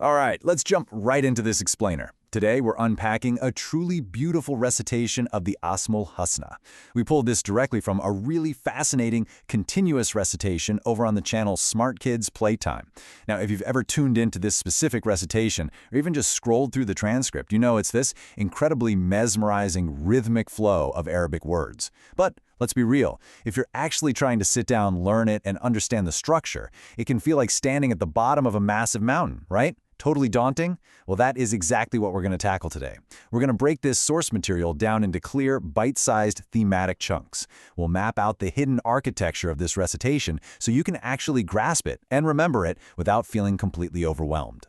All right, let's jump right into this explainer. Today, we're unpacking a truly beautiful recitation of the Asmaul Husna. We pulled this directly from a really fascinating, continuous recitation over on the channel Smart Kids Playtime. Now, if you've ever tuned into this specific recitation, or even just scrolled through the transcript, you know it's this incredibly mesmerizing, rhythmic flow of Arabic words. But let's be real, if you're actually trying to sit down, learn it, and understand the structure, it can feel like standing at the bottom of a massive mountain, right? Totally daunting? Well, that is exactly what we're going to tackle today. We're going to break this source material down into clear, bite-sized thematic chunks. We'll map out the hidden architecture of this recitation so you can actually grasp it and remember it without feeling completely overwhelmed.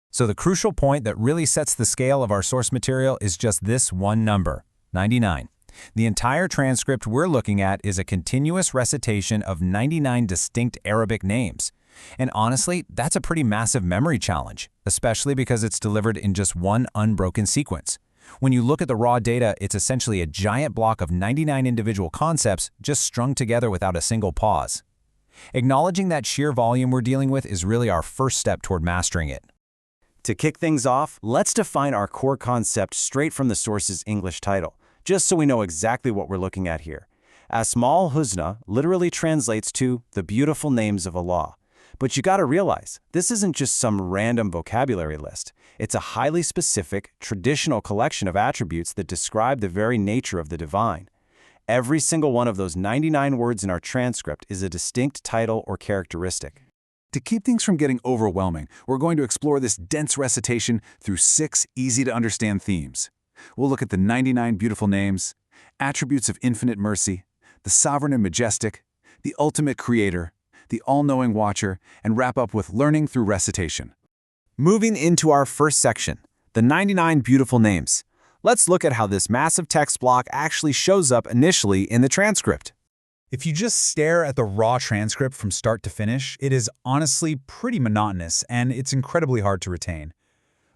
So the crucial point that really sets the scale of our source material is just this one number, 99. The entire transcript we're looking at is a continuous recitation of 99 distinct Arabic names. And honestly, that's a pretty massive memory challenge, especially because it's delivered in just one unbroken sequence. When you look at the raw data, it's essentially a giant block of 99 individual concepts just strung together without a single pause. Acknowledging that sheer volume we're dealing with is really our first step toward mastering it. To kick things off, let's define our core concept straight from the source's English title, just so we know exactly what we're looking at here. Asmaul Husna literally translates to the beautiful names of Allah. But you gotta realize, this isn't just some random vocabulary list. It's a highly specific, traditional collection of attributes that describe the very nature of the divine. Every single one of those 99 words in our transcript is a distinct title or characteristic. To keep things from getting overwhelming, we're going to explore this dense recitation through 6 easy-to-understand themes. We'll look at the 99 beautiful names, attributes of infinite mercy, the sovereign and majestic, the ultimate creator, the all-knowing watcher, and wrap up with learning through recitation. Moving into our first section, the 99 beautiful names. Let's look at how this massive text block actually shows up initially in the transcript. If you just stare at the raw transcript from start to finish, it is honestly pretty monotonous and it's incredibly hard to retain.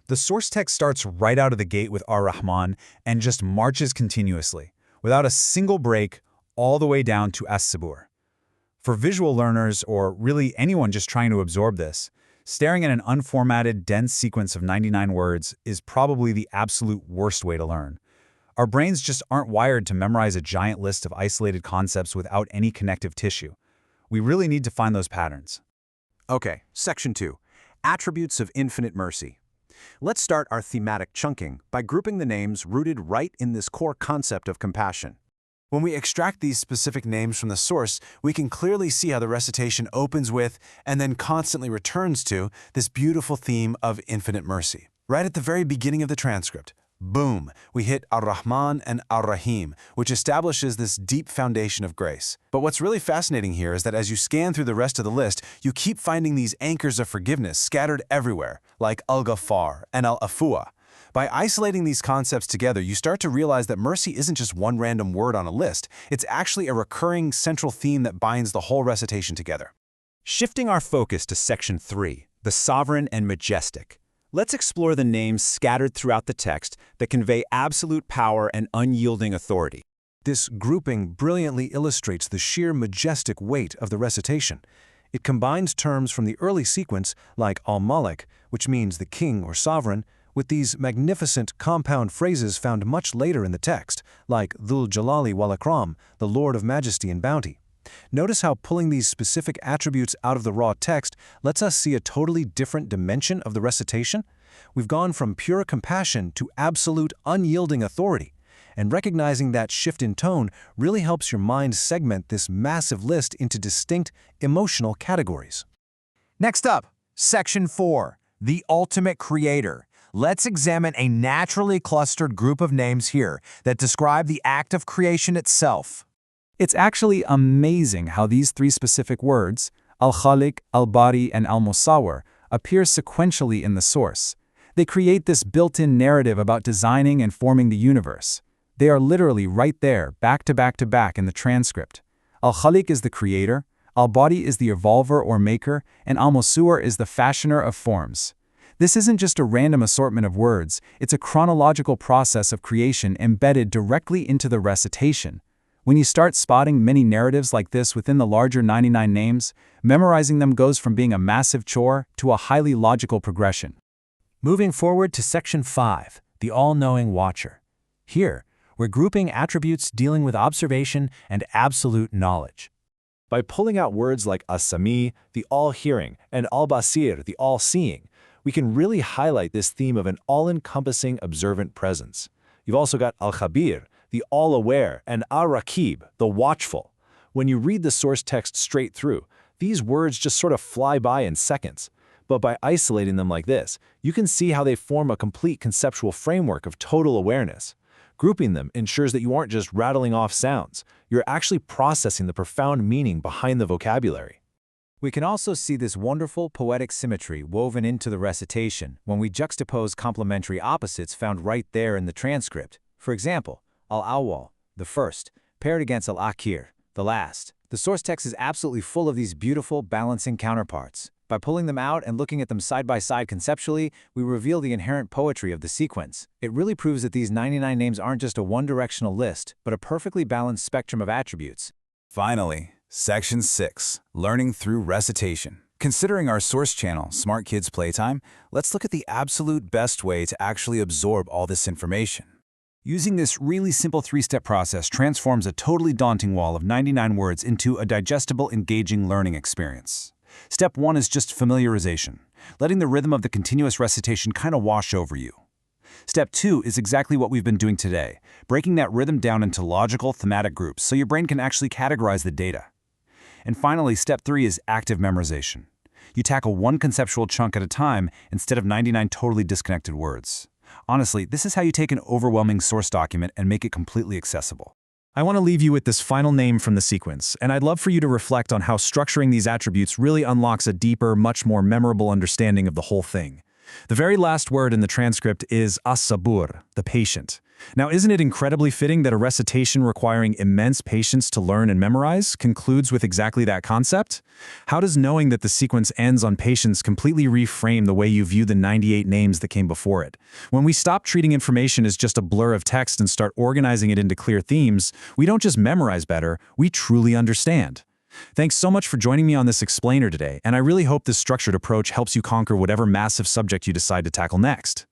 The source text starts right out of the gate with Ar-Rahman and just marches continuously, without a single break, all the way down to As-Sabur. For visual learners, or really anyone just trying to absorb this, staring at an unformatted, dense sequence of 99 words is probably the absolute worst way to learn. Our brains just aren't wired to memorize a giant list of isolated concepts without any connective tissue. We really need to find those patterns. Okay, Section 2, Attributes of Infinite Mercy. Let's start our thematic chunking by grouping the names rooted right in this core concept of compassion. When we extract these specific names from the source, we can clearly see how the recitation opens with and then constantly returns to this beautiful theme of infinite mercy. Right at the very beginning of the transcript, boom, we hit Ar-Rahman and Ar-Rahim, which establishes this deep foundation of grace. But what's really fascinating here is that as you scan through the rest of the list, you keep finding these anchors of forgiveness scattered everywhere, like Al-Ghaffar and Al-Afua. By isolating these concepts together, you start to realize that mercy isn't just one random word on a list. It's actually a recurring central theme that binds the whole recitation together. Shifting our focus to Section 3, the sovereign and majestic. Let's explore the names scattered throughout the text that convey absolute power and unyielding authority. This grouping brilliantly illustrates the sheer majestic weight of the recitation. It combines terms from the early sequence, like al-Malik, which means the king or sovereign, with these magnificent compound phrases found much later in the text, like Dhul Jalali wal Ikram, the Lord of Majesty and Bounty. Notice how pulling these specific attributes out of the raw text lets us see a totally different dimension of the recitation. We've gone from pure compassion to absolute unyielding authority, and recognizing that shift in tone really helps your mind segment this massive list into distinct emotional categories. Next up, Section 4, the ultimate creator. Let's examine a naturally clustered group of names here that describe the act of creation itself. It's actually amazing how these 3 specific words, Al-Khaliq, Al-Bari, and Al-Musawwir, appear sequentially in the source. They create this built-in narrative about designing and forming the universe. They are literally right there, back to back to back in the transcript. Al-Khaliq is the creator, Al-Bari is the evolver or maker, and Al-Musawwir is the fashioner of forms. This isn't just a random assortment of words, it's a chronological process of creation embedded directly into the recitation. When you start spotting many narratives like this within the larger 99 names, memorizing them goes from being a massive chore to a highly logical progression. Moving forward to Section 5, the all-knowing watcher. Here, we're grouping attributes dealing with observation and absolute knowledge. By pulling out words like as-sami, the all-hearing, and al-basir, the all-seeing, we can really highlight this theme of an all-encompassing observant presence. You've also got al-khabir, the all-aware, and ar-rakib, the watchful. When you read the source text straight through, these words just sort of fly by in seconds. But by isolating them like this, you can see how they form a complete conceptual framework of total awareness. Grouping them ensures that you aren't just rattling off sounds, you're actually processing the profound meaning behind the vocabulary. We can also see this wonderful poetic symmetry woven into the recitation when we juxtapose complementary opposites found right there in the transcript. For example, al-awwal, the first, paired against al-akhir, the last. The source text is absolutely full of these beautiful, balancing counterparts. By pulling them out and looking at them side by side conceptually, we reveal the inherent poetry of the sequence. It really proves that these 99 names aren't just a one-directional list, but a perfectly balanced spectrum of attributes. Finally, Section 6, Learning Through Recitation. Considering our source channel, Smart Kids Playtime, let's look at the absolute best way to actually absorb all this information. Using this really simple three-step process transforms a totally daunting wall of 99 words into a digestible, engaging learning experience. Step 1 is just familiarization, letting the rhythm of the continuous recitation kind of wash over you. Step 2 is exactly what we've been doing today, breaking that rhythm down into logical, thematic groups so your brain can actually categorize the data. And finally, Step 3 is active memorization. You tackle one conceptual chunk at a time instead of 99 totally disconnected words. Honestly, this is how you take an overwhelming source document and make it completely accessible. I want to leave you with this final name from the sequence, and I'd love for you to reflect on how structuring these attributes really unlocks a deeper, much more memorable understanding of the whole thing. The very last word in the transcript is as-sabur, the patient. Now, isn't it incredibly fitting that a recitation requiring immense patience to learn and memorize concludes with exactly that concept? How does knowing that the sequence ends on patience completely reframe the way you view the 98 names that came before it? When we stop treating information as just a blur of text and start organizing it into clear themes, we don't just memorize better, we truly understand. Thanks so much for joining me on this explainer today, and I really hope this structured approach helps you conquer whatever massive subject you decide to tackle next.